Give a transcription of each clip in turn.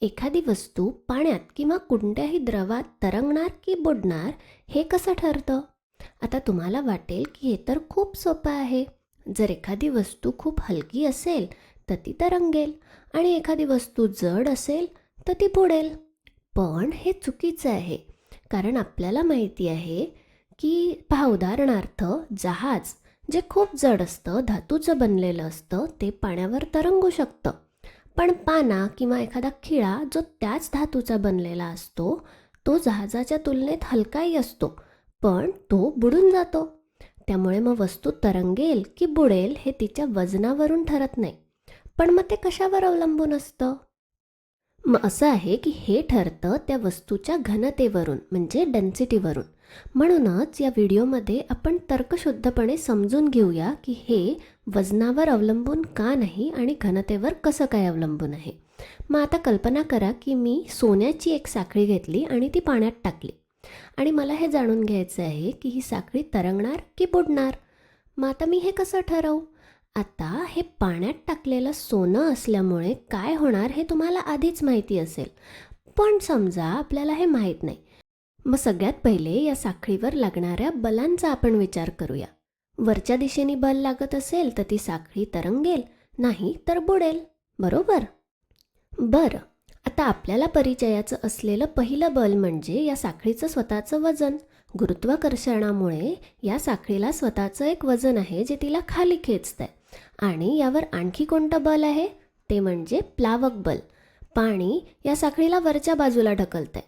एखादी वस्तू पाण्यात किंवा कोणत्याही द्रवात तरंगणार की बुडणार हे कसं ठरतं? आता तुम्हाला वाटेल की हे तर खूप सोपं आहे. जर एखादी वस्तू खूप हलकी असेल तर ती तरंगेल आणि एखादी वस्तू जड असेल तर ती बुडेल. पण हे चुकीचं आहे. कारण आपल्याला माहिती आहे की पहा, उदाहरणार्थ जहाज जे खूप जड असतं, धातूचं बनलेलं असतं, ते पाण्यावर तरंगू शकतं. पण पाना किंवा एखादा खिळा जो त्याच धातूचा बनलेला असतो, तो जहाजाच्या तुलनेत हलकाही असतो, पण तो बुडून जातो. त्यामुळे मग वस्तू तरंगेल की बुडेल हे तिच्या वजनावरून ठरत नाही. पण मग ते कशावर अवलंबून असतं? मग असं आहे की हे ठरतं त्या वस्तूच्या घनतेवरून, म्हणजे डेन्सिटीवरून. म्हणूनच या व्हिडिओमध्ये आपण तर्कशुद्धपणे समजून घेऊया की हे वजनावर अवलंबून का नाही आणि घनतेवर कसं काय अवलंबून आहे. मग आता कल्पना करा की मी सोन्याची एक साखळी घेतली आणि ती पाण्यात टाकली आणि मला हे जाणून घ्यायचं आहे की ही साखळी तरंगणार की बुडणार. मग आता मी हे कसं ठरवू? आता हे पाण्यात टाकलेलं सोनं असल्यामुळे काय होणार हे तुम्हाला आधीच माहिती असेल. पण समजा आपल्याला हे माहीत नाही. मग सगळ्यात पहिले या साखळीवर लागणाऱ्या बलांचा आपण विचार करूया. वरच्या दिशेने बल लागत असेल तर ती साखळी तरंगेल, नाही तर बुडेल. बरोबर? बरं, आता आपल्याला परिचयाचं असलेलं पहिलं बल म्हणजे या साखळीचं स्वतःचं वजन. गुरुत्वाकर्षणामुळे या साखळीला स्वतःचं एक वजन आहे जे तिला खाली खेचतंय. आणि यावर आणखी कोणतं बल आहे? ते म्हणजे प्लावक बल. पाणी या साखळीला वरच्या बाजूला ढकलतंय.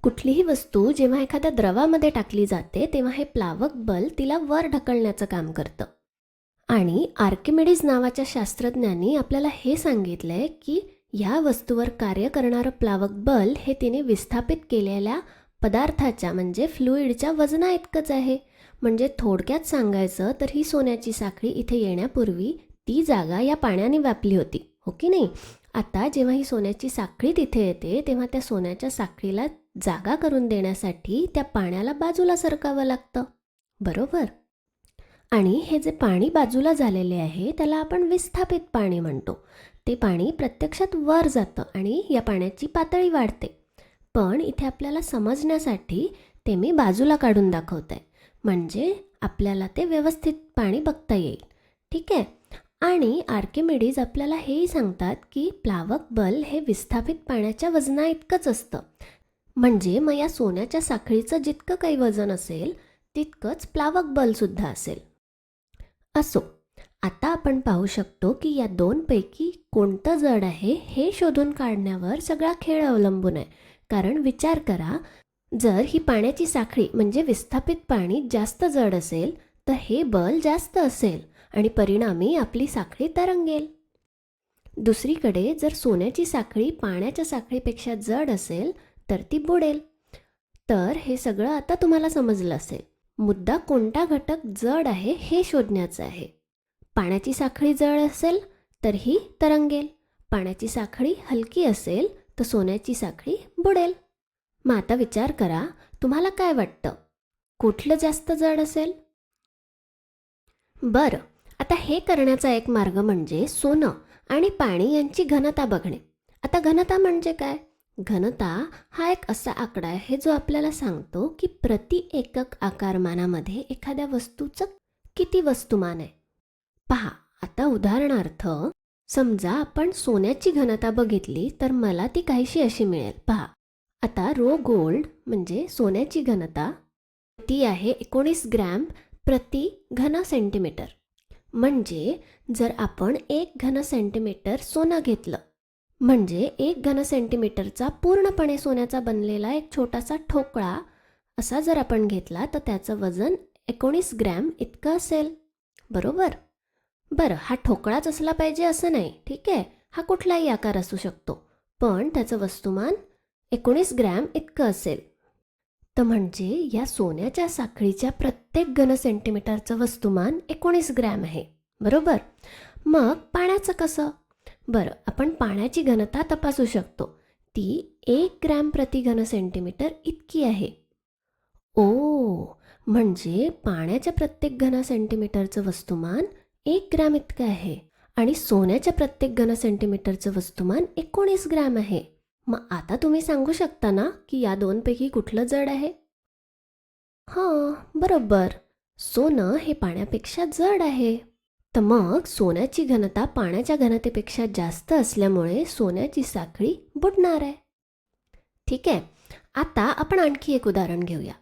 कुठलीही वस्तू जेव्हा एखाद्या द्रवामध्ये टाकली जाते तेव्हा हे प्लावक बल तिला वर ढकलण्याचं काम करतं. आणि आर्किमिडीज नावाच्या शास्त्रज्ञांनी आपल्याला हे सांगितलंय की ह्या वस्तूवर कार्य करणारं प्लावक बल हे तिने विस्थापित केलेल्या पदार्थाच्या म्हणजे फ्लुइडच्या वजना इतकंच आहे. म्हणजे थोडक्यात सांगायचं तर ही सोन्याची साखळी इथे येण्यापूर्वी ती जागा या पाण्याने व्यापली होती, हो की नाही? आता जेव्हा ही सोन्याची साखळी तिथे येते तेव्हा त्या सोन्याच्या साखळीला जागा करून देण्यासाठी त्या पाण्याला बाजूला सरकावं लागतं. बरोबर? आणि हे जे पाणी बाजूला झालेले आहे त्याला आपण विस्थापित पाणी म्हणतो. ते पाणी प्रत्यक्षात वर जातं आणि या पाण्याची पातळी वाढते. पण इथे आपल्याला समजण्यासाठी ते मी बाजूला काढून दाखवते, म्हणजे आपल्याला ते व्यवस्थित पाणी बघता येईल. ठीक आहे? आणि आर्किमिडीज आपल्याला हेही सांगतात की प्लावक बल हे विस्थापित पाण्याच्या वजना इतकंच असतं. म्हणजे मग या सोन्याच्या साखळीचं जितकं काही वजन असेल तितकंच प्लावक बलसुद्धा असेल. असो, आता आपण पाहू शकतो की या दोनपैकी कोणतं जड आहे हे शोधून काढण्यावर सगळा खेळ अवलंबून आहे. कारण विचार करा, जर ही पाण्याची साखळी म्हणजे विस्थापित पाणी जास्त जड असेल तर हे बल जास्त असेल आणि परिणामी आपली साखळी तरंगेल. दुसरीकडे जर सोन्याची साखळी पाण्याच्या साखळीपेक्षा जड असेल तर ती बुडेल. तर हे सगळं आता तुम्हाला समजलं असेल. मुद्दा कोणता घटक जड आहे हे शोधण्याचा आहे. पाण्याची साखळी जड असेल तर ही तरंगेल. पाण्याची साखळी हलकी असेल तर सोन्याची साखळी बुडेल. मग आता विचार करा, तुम्हाला काय वाटतं? कुठलं जास्त जड असेल? बरं, आता हे करण्याचा एक मार्ग म्हणजे सोनं आणि पाणी यांची घनता बघणे. आता घनता म्हणजे काय? घनता हा एक असा आकडा आहे जो आपल्याला सांगतो की प्रति एकक आकारमानामध्ये एखाद्या वस्तूचं किती वस्तुमान आहे. पहा, आता उदाहरणार्थ समजा आपण सोन्याची घनता बघितली तर मला ती काहीशी अशी मिळेल. पहा, आता रो गोल्ड म्हणजे सोन्याची घनता ती आहे 19 ग्रॅम प्रति घन सेंटीमीटर. म्हणजे जर आपण 1 घन सेंटीमीटर सोनं घेतलं, म्हणजे 1 घन सेंटीमीटरचा पूर्णपणे सोन्याचा बनलेला एक छोटासा ठोकळा असा जर आपण घेतला तर त्याचं वजन 19 ग्रॅम इतकं असेल. बरोबर? बरं, हा ठोकळाच असला पाहिजे असं नाही, ठीक आहे? हा कुठलाही आकार असू शकतो, पण त्याचं वस्तुमान 19 ग्रॅम इतकं असेल. तर म्हणजे या सोन्याच्या साखळीच्या प्रत्येक घन सेंटीमीटरचं वस्तुमान 19 ग्रॅम आहे. बरोबर? मग पाण्याचं कसं? बरं, आपण पाण्याची घनता तपासू शकतो. ती 1 ग्रॅम प्रति घन सेंटीमीटर इतकी आहे. ओ, म्हणजे पाण्याच्या प्रत्येक घन सेंटीमीटरचं वस्तुमान 1 ग्रॅम इतकं आहे आणि सोन्याच्या प्रत्येक घन सेंटीमीटरचं वस्तुमान 19 ग्रॅम आहे. मग आता तुम्ही सांगू शकता ना की या दोनपैकी कुठलं जड आहे? हां, बरोबर. सोनं हे पाण्यापेक्षा जड आहे. तर मग सोन्याची घनता पाण्याच्या घनतेपेक्षा जास्त असल्यामुळे सोन्याची साखळी बुडणार आहे. ठीक आहे. आता आपण आणखी एक उदाहरण घेऊया.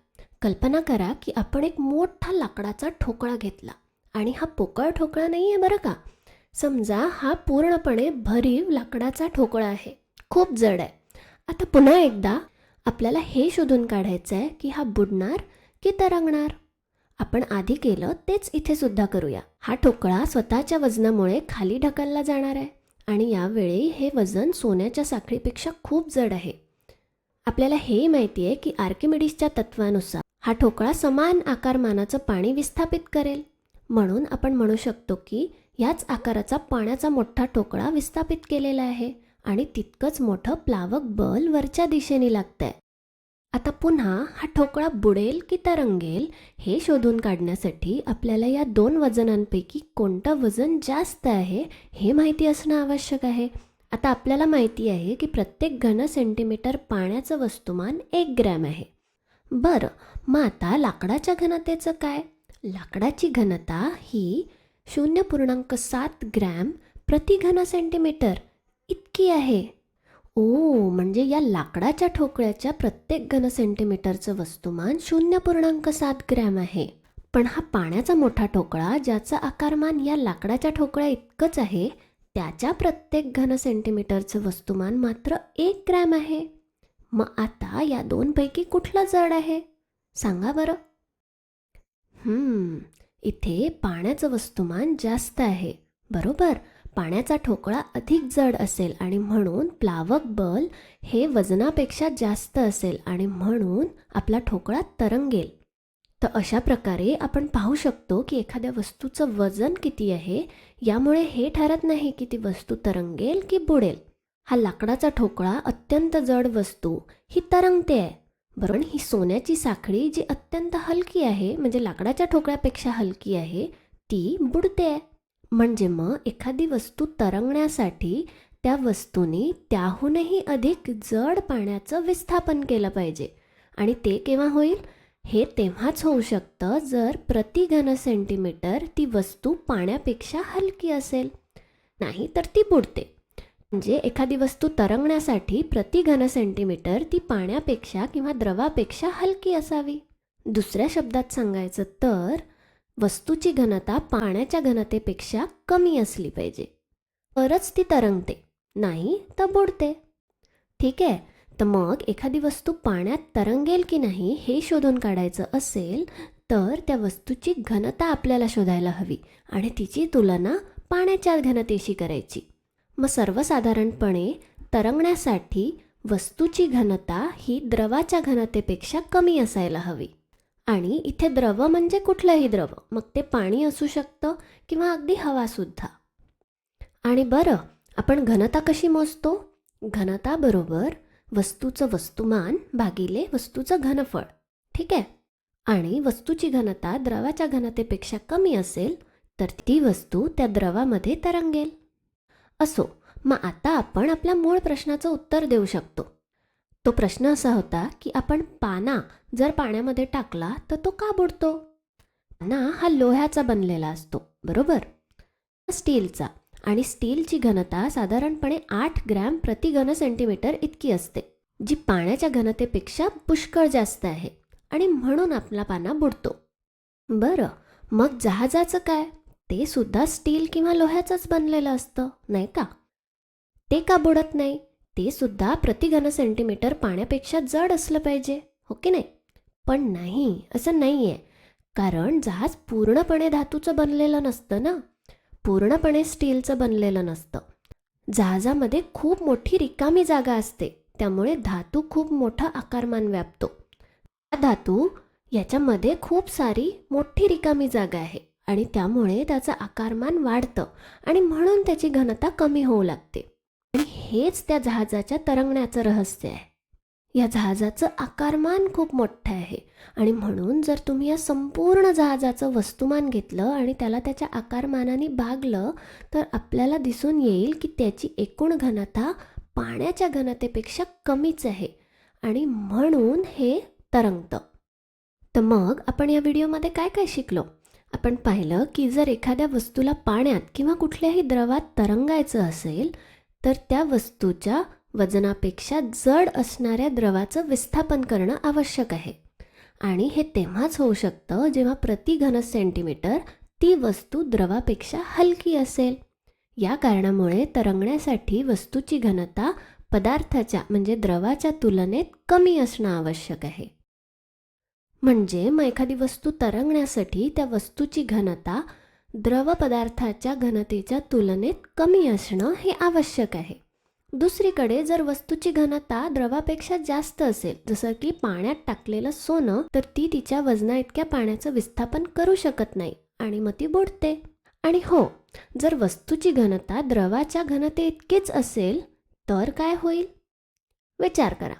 कल्पना करा की आपण एक मोठा लाकडाचा ठोकळा घेतला आणि हा पोकळ ठोकळा नाही आहे बरं का. समजा हा पूर्णपणे भरीव लाकडाचा ठोकळा आहे. खूप जड आहे. आता पुन्हा एकदा आपल्याला हे शोधून काढायचं आहे की हा बुडणार की तरंगणार. आपण आधी केलं तेच इथे सुद्धा करूया. हा ठोकळा स्वतःच्या वजनामुळे खाली ढकलला जाणार आहे आणि यावेळी हे वजन सोन्याच्या साखळीपेक्षा खूप जड आहे. आपल्याला हे माहिती आहे की आर्किमिडीसच्या तत्वानुसार हा ठोकळा समान आकारमानाचं पाणी विस्थापित करेल. म्हणून आपण म्हणू शकतो की याच आकाराचा पाण्याचा मोठा ठोकळा विस्थापित केलेला आहे आणि तितकंच मोठं प्लावक बल वरच्या दिशेने लागतंय. आता पुन्हा हा ठोकळा बुडेल की तरंगेल हे शोधून काढण्यासाठी आपल्याला या दोन वजनांपैकी कोणतं वजन जास्त आहे हे माहिती असणं आवश्यक आहे. आता आपल्याला माहिती आहे की प्रत्येक घन सेंटीमीटर पाण्याचं वस्तुमान 1 ग्रॅम आहे. बरं, मग आता लाकडाच्या घनतेचं काय? लाकडाची घनता ही 0.7 ग्रॅम प्रति घन सेंटीमीटर इतकी आहे. म्हणजे या लाकडाच्या ठोकळ्याच्या प्रत्येक घन सेंटीमीटरचं वस्तुमान 0.7 ग्रॅम आहे. पण हा पाण्याचा मोठा ठोकळा ज्याचं आकारमान या लाकडाच्या ठोकळ्या इतकंच आहे त्याच्या प्रत्येक घन सेंटीमीटरचं वस्तुमान मात्र 1 ग्रॅम आहे. मग आता या दोनपैकी कुठलं जड आहे? सांगा बरं. इथे पाण्याचं वस्तुमान जास्त आहे. बरोबर. पाण्याचा ठोकळा अधिक जड असेल आणि म्हणून प्लावक बल हे वजनापेक्षा जास्त असेल आणि म्हणून आपला ठोकळा तरंगेल. तर अशा प्रकारे आपण पाहू शकतो की एखाद्या वस्तूचं वजन किती आहे यामुळे हे ठरत नाही की ती वस्तू तरंगेल की बुडेल. हा लाकडाचा ठोकळा अत्यंत जड वस्तू ही तरंगते आहे. बरोबर. ही सोन्याची साखळी जी अत्यंत हलकी आहे म्हणजे लाकडाच्या ठोकळ्यापेक्षा हलकी आहे ती बुडते आहे. म्हणजे मग एखादी वस्तू तरंगण्यासाठी त्या वस्तूने त्याहूनही अधिक जड पाण्याचं विस्थापन केलं पाहिजे आणि ते केव्हा होईल? हे तेव्हाच होऊ शकतं जर प्रति घन सेंटीमीटर ती वस्तू पाण्यापेक्षा हलकी असेल. नाही तर ती बुडते. म्हणजे एखादी वस्तू तरंगण्यासाठी प्रति घन सेंटीमीटर ती पाण्यापेक्षा किंवा द्रवापेक्षा हलकी असावी. दुसऱ्या शब्दात सांगायचं तर वस्तूची घनता पाण्याच्या घनतेपेक्षा कमी असली पाहिजे तरच ती तरंगते, नाही तर बुडते. ठीक आहे. तर मग एखादी वस्तू पाण्यात तरंगेल की नाही हे शोधून काढायचं असेल तर त्या वस्तूची घनता आपल्याला शोधायला हवी आणि तिची तुलना पाण्याच्या घनतेशी करायची. मग सर्वसाधारणपणे तरंगण्यासाठी वस्तूची घनता ही द्रवाच्या घनतेपेक्षा कमी असायला हवी. आणि इथे द्रव म्हणजे कुठलंही द्रव, मग ते पाणी असू शकतं किंवा अगदी हवासुद्धा. आणि बरं, आपण घनता कशी मोजतो? घनता बरोबर वस्तूचं वस्तुमान भागिले वस्तूचं घनफळ. ठीक आहे. आणि वस्तूची घनता द्रवाच्या घनतेपेक्षा कमी असेल तर ती वस्तू त्या द्रवामध्ये तरंगेल. असो, मग आता आपण आपल्या मूळ प्रश्नाचं उत्तर देऊ शकतो. तो प्रश्न असा होता की आपण पाना जर पाण्यामध्ये टाकला तर तो का बुडतो? पाना हा लोह्याचा बनलेला असतो, बरोबर? स्टीलचा, आणि स्टीलची घनता साधारणपणे 8 ग्रॅम प्रति घन सेंटीमीटर इतकी असते, जी पाण्याच्या घनतेपेक्षा पुष्कळ जास्त आहे आणि म्हणून आपला पाना बुडतो. बरं, मग जहाजाचं काय? ते सुद्धा स्टील किंवा लोह्याचंच बनलेलं असतं, नाही का? ते का बुडत नाही? ते सुद्धा प्रति घन सेंटीमीटर पाण्यापेक्षा जड असलं पाहिजे, हो की नाही? पण नाही, असं नाही आहे. कारण जहाज पूर्णपणे धातूचं बनलेलं नसतं ना, पूर्णपणे स्टीलचं बनलेलं नसतं. जहाजामध्ये खूप मोठी रिकामी जागा असते, त्यामुळे धातू खूप मोठा आकारमान व्यापतो. हा धातू याच्यामध्ये खूप सारी मोठी रिकामी जागा आहे आणि त्यामुळे त्याचं आकारमान वाढतं आणि म्हणून त्याची घनता कमी होऊ लागते. आणि हेच त्या जहाजाच्या तरंगण्याचं रहस्य आहे. या जहाजाचं आकारमान खूप मोठं आहे आणि म्हणून जर तुम्ही या संपूर्ण जहाजाचं वस्तुमान घेतलं आणि त्याला त्याच्या आकारमानाने भागलं तर आपल्याला दिसून येईल की त्याची एकूण घनता पाण्याच्या घनतेपेक्षा कमीच आहे आणि म्हणून हे तरंगतं. तर मग आपण या व्हिडिओमध्ये काय काय शिकलो? आपण पाहिलं की जर एखाद्या वस्तूला पाण्यात किंवा कुठल्याही द्रवात तरंगायचं असेल तर त्या वस्तूच्या वजनापेक्षा जड असणाऱ्या द्रवाचं विस्थापन करणं आवश्यक आहे. आणि हे तेव्हाच होऊ शकतं जेव्हा प्रति घन सेंटीमीटर ती वस्तू द्रवापेक्षा हलकी असेल. या कारणामुळे तरंगण्यासाठी वस्तूची घनता पदार्थाच्या म्हणजे द्रवाच्या तुलनेत कमी असणं आवश्यक आहे. म्हणजे मग एखादी वस्तू तरंगण्यासाठी त्या वस्तूची घनता द्रव पदार्थाच्या घनतेच्या तुलनेत कमी असणं हे आवश्यक आहे. दुसरीकडे जर वस्तूची घनता द्रवापेक्षा जास्त असेल, जसं की पाण्यात टाकलेलं सोनं, तर ती तिच्या वजना इतक्या पाण्याचं विस्थापन करू शकत नाही आणि मग ती बुडते. आणि हो, जर वस्तूची घनता द्रवाच्या घनते इतकीच असेल तर काय होईल? विचार करा.